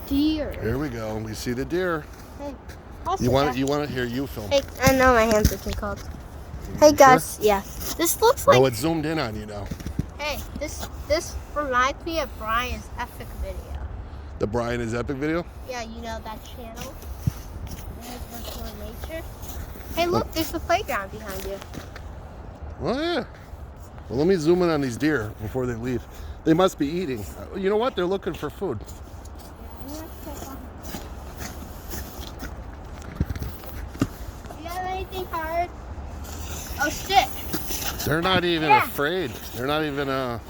deer. Here we go. We see the deer. Hey, You want it here? You film. Hey, I know my hands are too cold. Hey guys, yeah. This looks like. Oh, it's zoomed in on you now. Hey, this reminds me of Brian's epic video. The Brian is Epic video? Yeah, you know that channel. Virtual nature. Hey, look, there's the playground behind you. Oh yeah. Well, let me zoom in on these deer before they leave. They must be eating. You know what? They're looking for food. Do you have anything hard? Oh shit. They're not even afraid. They're not even Well,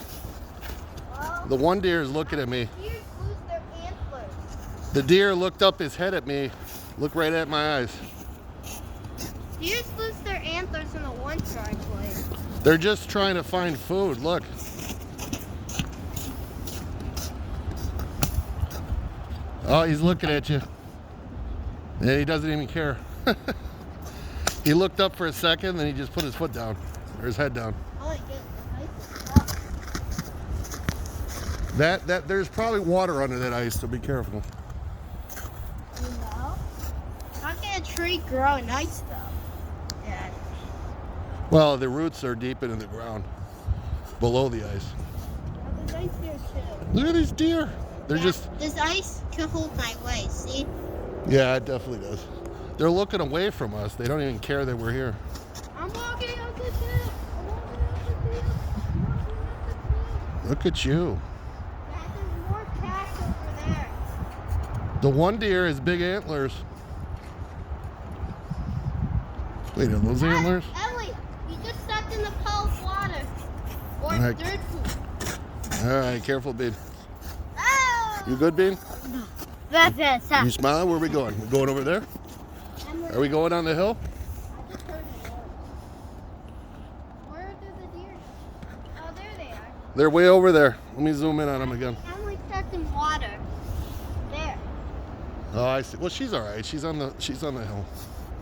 the one deer is looking at me. deers lose their antlers. The deer looked up his head at me. Look right at my eyes. Deers lose their antlers in the winter, I believe. They're just trying to find food. Look. Oh, he's looking at you. And he doesn't even care. He looked up for a second, then he just put his foot down, or his head down. Oh, I get it. That there's probably water under that ice, so be careful. You know? How can a tree grow in ice, though? Yeah. Well, the roots are deep into the ground, below the ice. Oh, there's ice here, too. Look at these deer. They're just. This ice can hold my weight, see? Yeah, it definitely does. They're looking away from us. They don't even care that we're here. I'm walking up the hill. I'm walking up the hill. I'm walking up the hill. Look at you. Dad, there's more cats over there. The one deer has big antlers. Wait, are those antlers? Ellie, you just stepped in the puddle of water. Or Alright. dirt poop. All right, careful, Bean. Oh! You good, Bean? That's You smiling? Where are we going? We're going over there? Are we going on the hill? I just heard a noise. Where are the deer? Oh, there they are. They're way over there. Let me zoom in on them again. Emily stepped in water. There. Oh, I see. Well, she's all right. She's on the hill.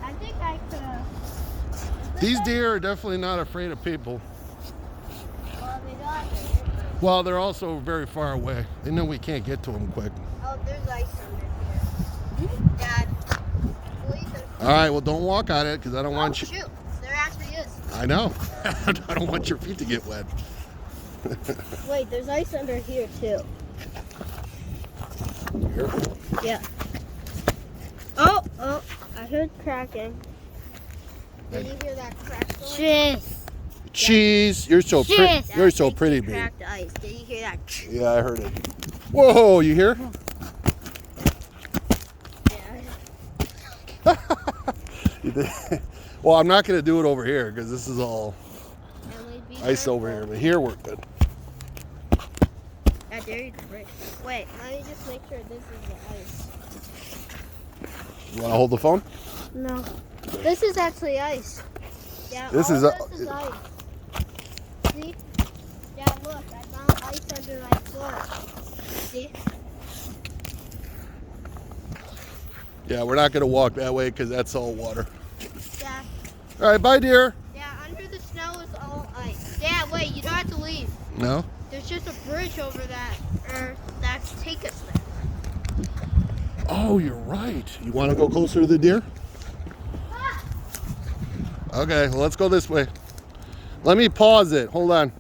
I think I could. These deer are definitely not afraid of people. Well, they got it. Well, they're also very far away. They know we can't get to them quick. Oh, there's ice under here. Dad, please. All right, well, don't walk on it because I don't want you. Shoot, there actually is. I know. I don't want your feet to get wet. Wait, there's ice under here too. Careful. Yeah. Oh, I heard cracking. Did you hear that crack? Jeez. Cheese. You're so pretty. You're so pretty, Bean. Cracked ice. Did you hear that? Yeah, I heard it. Whoa, you hear? Yeah. You did. Well, I'm not going to do it over here because this is all Emily, be ice careful. over here. But here we're good. I dare you to break. Wait, let me just make sure this is the ice. You want to hold the phone? No. This is actually ice. Yeah, This all is of this is ice. See? Yeah, look, I found ice under my foot. See? Yeah, we're not going to walk that way because that's all water. Yeah. All right, bye, dear. Yeah, under the snow is all ice. Yeah, wait, you don't have to leave. No? There's just a bridge over that, that's take us there. Oh, you're right. You want to go closer to the deer? Ah! Okay, well, let's go this way. Let me pause it. Hold on.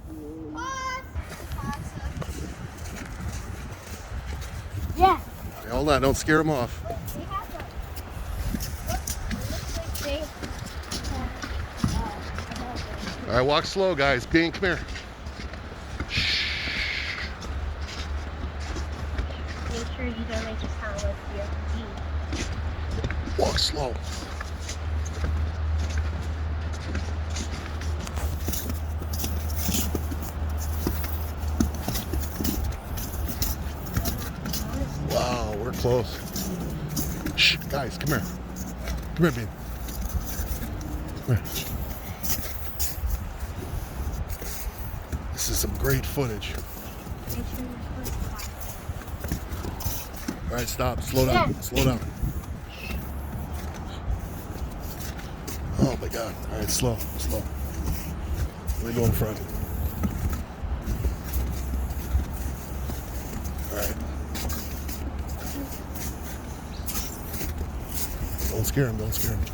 Yeah. Okay, hold on. Don't scare them off. We have to. Look, it looks like they All right, walk slow, guys. Bean, come here. Shh. Make sure you don't make a sound with your feet. Walk slow. Wow, we're close. Shh, guys, come here. Come here, Bean. Come here. This is some great footage. Make sure you're supposed to. All right, stop. Slow down. Yeah. Slow down. Oh my God. All right, slow. Let me go in front. All right. Don't scare him. Don't scare him.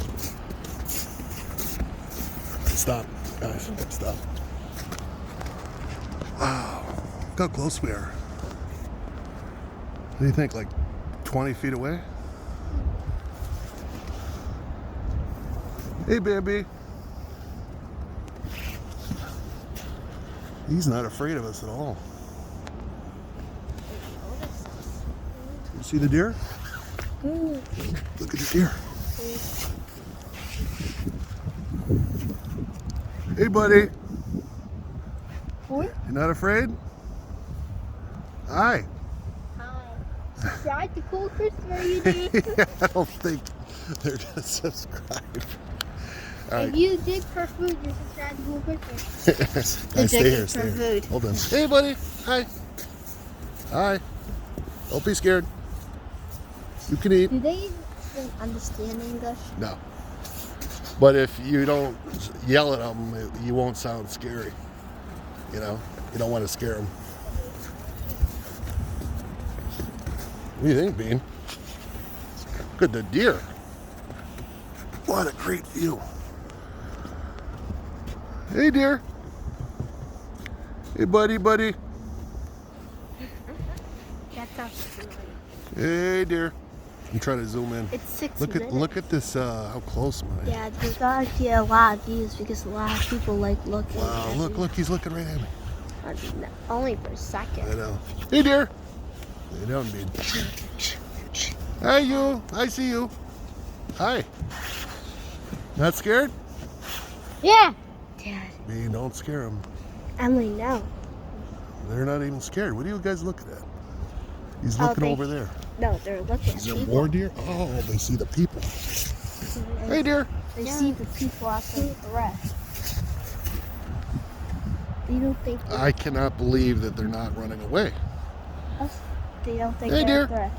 Stop, guys. Stop. Wow. Look how close we are. What do you think? Like 20 feet away? Hey, Bambi. He's not afraid of us at all. You see the deer? Look at the deer. Hey, buddy. What? You not afraid? Hi. Subscribe to Cool Christopher YouTube. I don't think they're gonna subscribe. All If right. you dig for food, you subscribe to Cool Christopher. Guys, stay here. Stay here. Hold on. Hey, buddy. Hi. Hi. Don't be scared. You can eat. Do they even understand English? No. But if you don't yell at them, you won't sound scary. You know? You don't want to scare them. What do you think, Bean? Look at the deer. What a great view. Hey, deer. Hey, buddy. That's how silly. Hey, deer. I'm trying to zoom in. It's 6 Look minutes. at this. How close am I? Yeah, they gotta get a lot of views because a lot of people like looking. Wow. at Look. He's looking right at me. me. Only for a second. I know. Hey, deer. Lay down, Bean. Hi, you. I see you. Hi. Not scared? Yeah. Dad, Bean, don't scare them. Emily, no. They're not even scared. What are you guys looking at? He's Oh, looking they- over there. No, they're looking Is at there people. more deer? Oh, they see the people. Hey, deer. They see the people after the threat. They don't think I cannot believe that they're not running away. they don't think Hey, they're deer. a threat.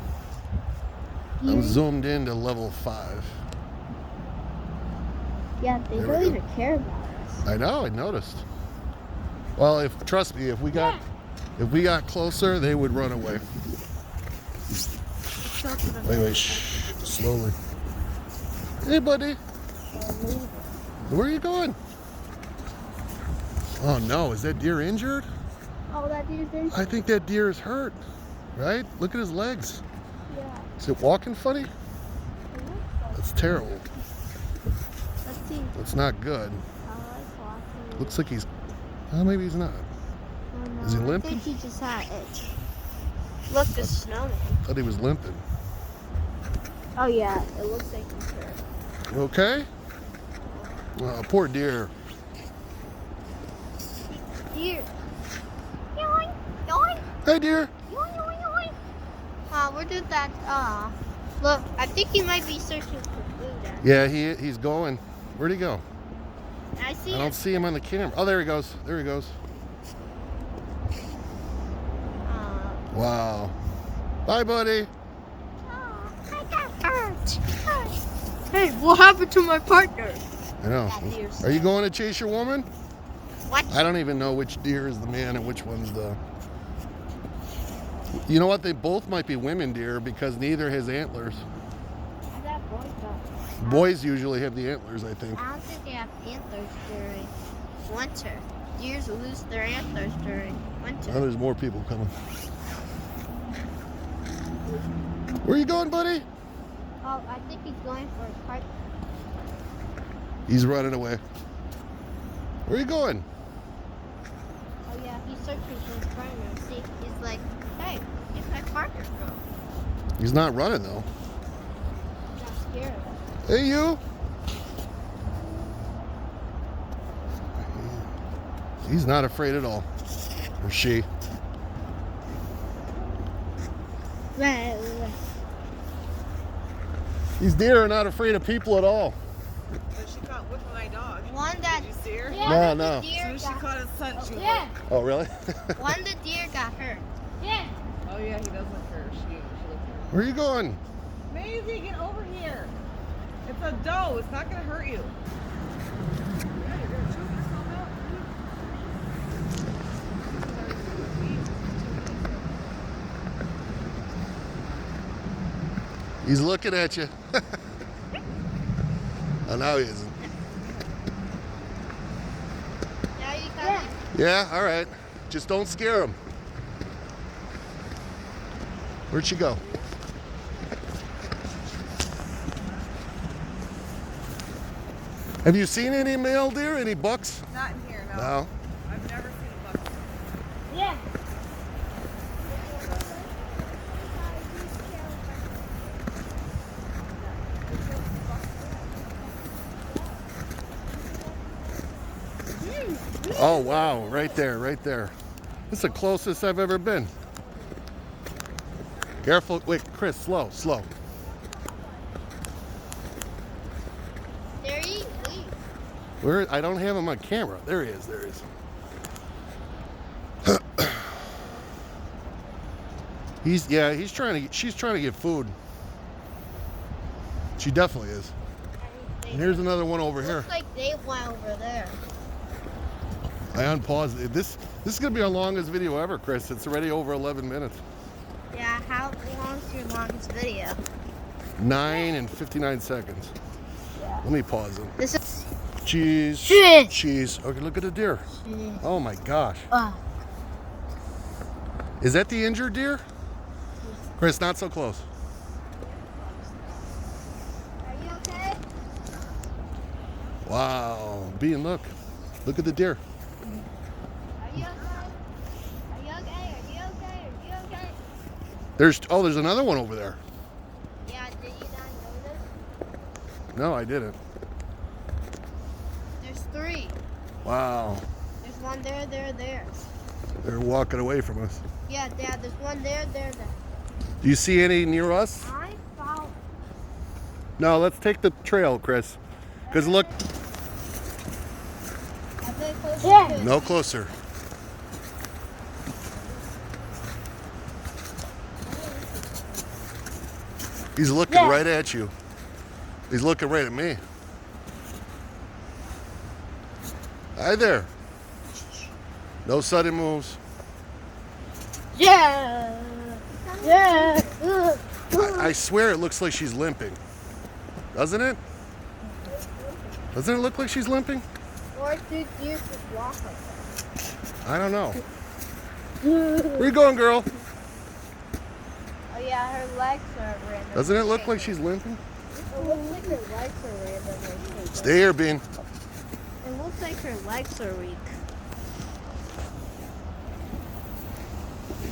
I'm zoomed in to level 5. Yeah, they There we don't go. even care about us. I know, I noticed. Well, trust me, if we got closer, they would run away. Wait, shh, slowly. Hey, buddy. Where are you going? Oh no, is that deer injured? Oh, that dude's in. I think that deer is hurt, right? Look at his legs. Yeah. Is it walking funny? That's terrible. Let's see. That's not good. I like walking. Looks like he's, oh, maybe he's not. Oh, no, Is he I limping? think he just had an itch. Look, the snowman. Thought he was limping. Oh yeah, it looks like he's hurt. You okay? Oh, poor deer. Deer. Yoink, yoink, Hey, deer. yoink, yoink, yoink. Where did that? Look, I think he might be searching for food. Yeah, he's going. Where'd he go? I see I him. don't see him on the camera. Oh, there he goes. There he goes. Wow. Bye, buddy. I got hurt. Hey, what happened to my partner? I know. That deer's Are you going to chase your woman? What? I don't even know which deer is the man and which one's the... You know what? They both might be women deer because neither has antlers. I got boys though. Boys usually have the antlers, I think. I don't think they have antlers during winter. Deers lose their antlers during winter. Oh, there's more people coming. Where are you going, buddy? Oh, I think he's going for his partner. He's running away. Where are you going? Oh yeah, he's searching for his partner. See, he's like, hey, where's my partner go? He's not running, though. He's not scared of us. Hey, you. He's not afraid at all. Or she. Right. These deer are not afraid of people at all. But she caught whipping my dog. One that Did you see her? yeah, No. The As deer soon as she got, caught his son, she was yeah. Oh, really? One the deer got hurt. Yeah. like, oh yeah, he does look her. She looks her. Where are you going? Maisie, get over here. It's a doe. It's not gonna hurt you. Yeah, you're gonna choke yourself out. He's looking at you. Oh, now he isn't. Now you got it. Yeah, all right. Just don't scare him. Where'd she go? Have you seen any male deer? Any bucks? Not in here, no. No. I've never seen a buck. Yeah. Oh, wow. Right there, right there. That's the closest I've ever been. Careful. Wait, Chris, slow, slow. There he is. Where? I don't have him on camera. There he is, there he is. She's trying to get food. She definitely is. And here's another one over here. Looks like they went over there. I unpaused it. This is gonna be our longest video ever, Chris. It's already over 11 minutes. Yeah, how long's your longest video? 9 and 59 seconds. Yeah. Let me pause it. This is Cheese. Cheese. Cheese. Okay, look at the deer. Oh my gosh. uh, Is that the injured deer? Chris, not so close. Are you okay? Wow. Bean, look. Look at the deer. Are you okay? Are you okay? Are you okay? Are you okay? There's another one over there. Yeah, did you not notice? No, I didn't. There's 3. Wow. There's one there, there. They're walking away from us. Yeah, Dad, there's one there, there. Do you see any near us? I found. No, let's take the trail, Chris. Because look, I bet closer to no closer. He's looking Yeah. right at you. He's looking right at me. Hi there. No sudden moves. Yeah. Yeah. I swear it looks like she's limping. Doesn't it? Doesn't it look like she's limping? Or did you just walk like I don't know. that? Where you going, girl? Oh yeah, her legs are random. Doesn't it look like she's limping? It looks like her legs are randomly shaking. Stay here, Bean. It looks like her legs are weak.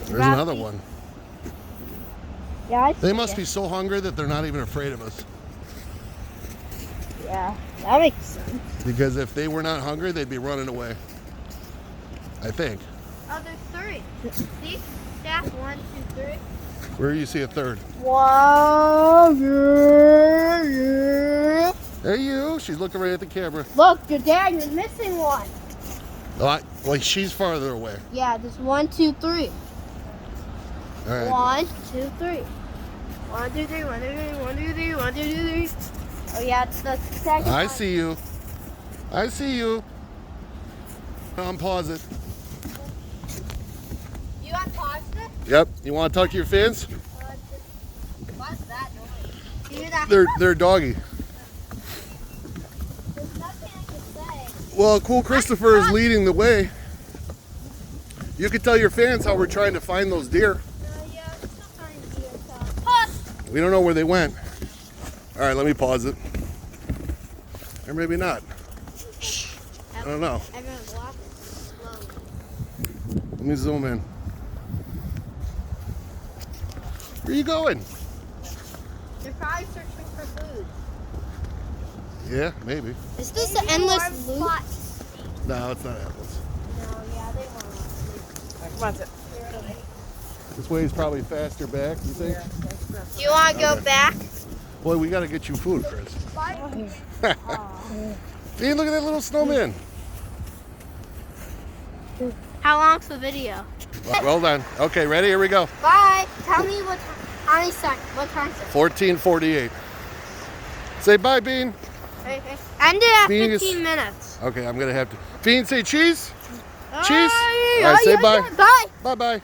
There's another one. Yeah, I They must be so hungry that they're not even afraid of us. Yeah, that makes sense. Because if they were not hungry, they'd be running away. I think. Oh, there's 3. See? Staff 1, 2, 3. Where do you see a third? Wow. Hey, you. She's looking right at the camera. Look, your dad is missing one. Oh, well, she's farther away. Yeah, there's 1, 2, 3. All right. 1, 2, 3. 1, 2, 3. 1, 2, 3. 1, 2, 3. 1, 2, 3. Oh yeah, it's the second I one. see you. I see you. Unpause it. You unpaused it? Yep. You want to talk to your fans? What's that noise? You hear that? They're doggy. There's nothing I can say. Well, Cool Christopher is leading the way. You can tell your fans how we're trying to find those deer. Yeah, it's still trying to do it. Pause! We don't know where they went. All right, let me pause it. Or maybe not. I don't know. Everyone's walking slowly. Let me zoom in. Where are you going? They're probably searching for food. Yeah, maybe. Is this the endless loop? No, it's not apples. No, yeah, they won't. Come on, sit. This way is probably faster back, you think? Do you want to go Okay. back? Boy, we got to get you food, Chris. See, look at that little snowman. How long's the video? Well done. Okay, ready? Here we go. Bye. Tell me how many seconds. What time is it? 14:48. Say bye, Bean. Okay. End it at Being is- 15 minutes. Okay, I'm going to have to. Bean, say cheese. Oh, Cheese. yeah, All right, say yeah, bye. yeah, bye. Bye-bye.